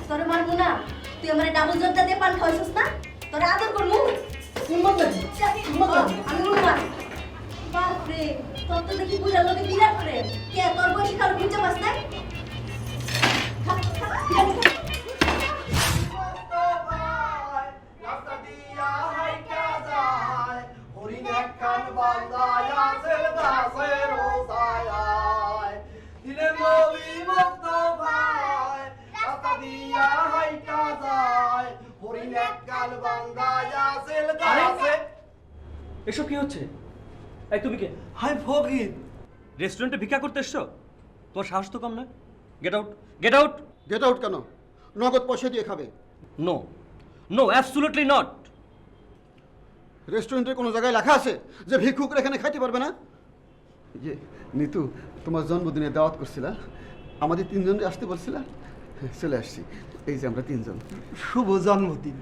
তোরে মারবো না, তুই আমার ডাবল জোরটা দিয়ে পান খাওয়াইছিস না, তোরে আদর করবো। আমি উন্মাদ। বাপরে, তোর তো দেখি বুঝার লোকে বিরাট করে। কে তোর বয়সী কারো বুঝতে পাস নাই? এসব কি হচ্ছে? এই তুমি কে? হাই ফকির। রেস্টুরেন্টে ভিক্ষা করতে এসছো? তোমার সাহস তো কম নয়। Get out, get out. Get out কেন? নগদ পয়সা দিয়ে খাবে। No no, absolutely not. রেস্টুরেন্টের কোনো জায়গায় লেখা আছে যে ভিক্ষুকরা এখানে খাইতে পারবে না? যে নিতু, তোমার জন্মদিনে দাওয়াত করছিলা, আমাদের তিনজনকে আসতে বলছিলা, চলে আসছি। এই যে আমরা তিনজন। শুভ জন্মদিন।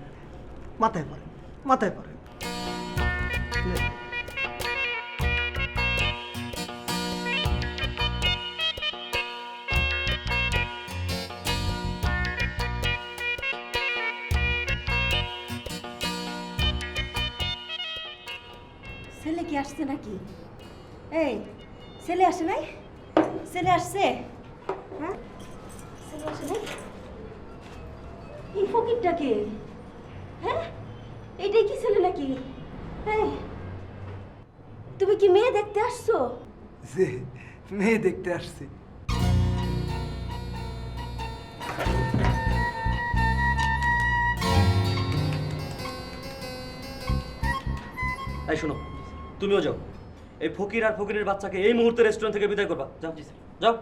মাথায় পড়েন, মাথায় পড়েন। ছেলে কি আসছে নাকি? এই ছেলে আসে নাই? ছেলে আসছে? হ্যাঁ, ছেলে আসে নাই? এই ফকিরটা কে? হ্যাঁ, এইটাই কি ছেলে নাকি? এই, তুমি কি মেয়ে দেখতে আসছো? যে মেয়ে দেখতে আসছে। এই শোনো, তুমিও যাও। এই ফকির আর ফকিরের বাচ্চাকে এই মুহূর্তে রেস্টুরেন্ট থেকে বিদায় করবা। যাও যাও।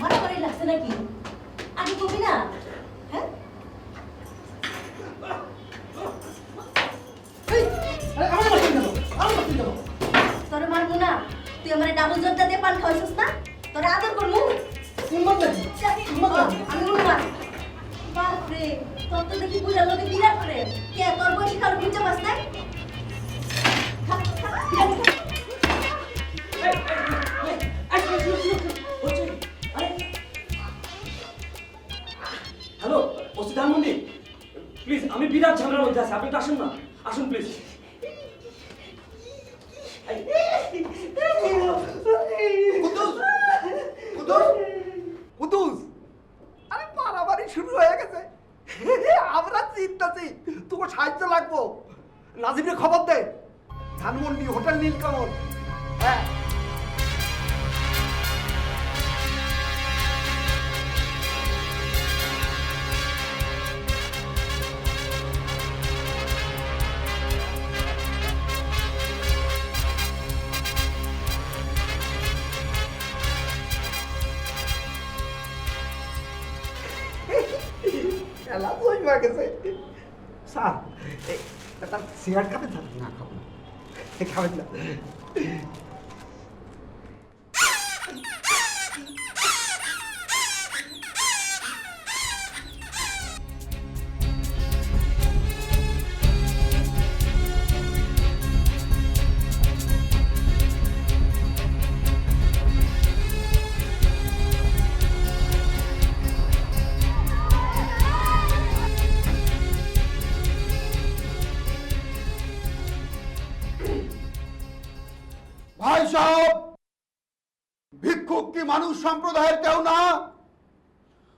মারামারি লাগছে নাকি? আগে কবি না? হ্যাঁ, তোরে মারবো না, তুই আমার ডাবল জোরটা দিয়ে পান খাওয়াইছিস না, তোরে আদর করবো। আমি উন্মাদ। বাপরে, তোর তো দেখি বুঝার লোকে বিরাট করে। কে তোর বয়সী কারো বুঝতে পাস নাই? হ্যালো ওসি ধানমন্ডি, প্লিজ, আমি বিরাট ঝামেলার মধ্যে আছি, আপনি একটু আসুন না। আসুন প্লিজ। কুদুস, আরে মারামারি শুরু হয়ে গেছে। আমরা চিন্তাছি তোকে সাহায্য লাগবো। নাজিমের খবর দে। ধানমন্ডি হোটেল নীলকমল। হ্যাঁ, খেলা বই গেছে। স্যার, তার সিগারেট খাবেন? স্যার না, খাবো না। খাবেন না? ভাই সাহেব, ভিক্ষুক কি মানুষ সম্প্রদায়ের কেউ না?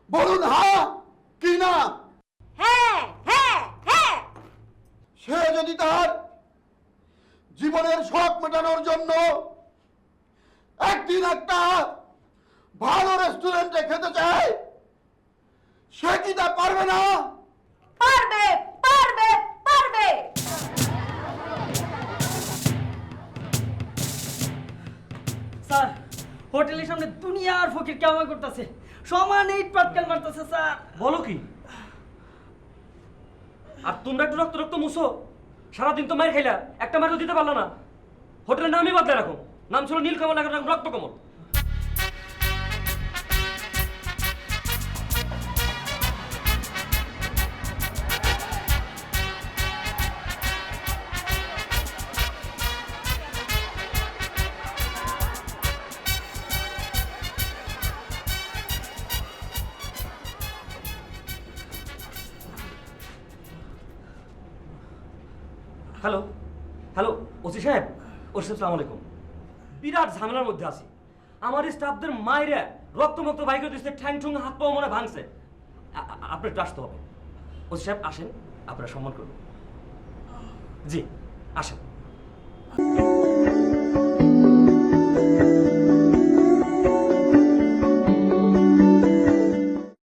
বলুন হ্যাঁ কি না। হ্যাঁ হ্যাঁ হ্যাঁ। সে যদি তার জীবনের শখ মেটানোর জন্য একদিন একটা ভালো রেস্টুরেন্টে খেতে চায়, সে কি তা পারবে না? পারবে পারবে পারবে। স্যার, হোটেলের সামনে দুনিয়ার ফকির কেমন করতেছে, সমান ইট পাটকেল মারতেছে স্যার। বলো কি? আর তোমরা একটু রক্ত রক্ত মুছো। সারাদিন তো মায়ের খাইলা, একটা মারও দিতে পারলো না। হোটেলের নামই বদলে রাখো, নাম ছিল নীলকমল, এখন রাখো রক্তকমল। হ্যালো হ্যালো, ওসি সাহেব। ওসি সাহেব, সালাম আলাইকুম। বিরাট ঝামেলার মধ্যে আছি। আমার স্টাফদের মাইরে রক্তমুক্ত বাইক দিচ্ছে, ঠ্যাং ঠুং হাত পাও মনে ভাঙছে। আপনার একটু আসতে হবে। ওসি সাহেব আসেন, আপনারা সম্মান করবেন। জি আসেন।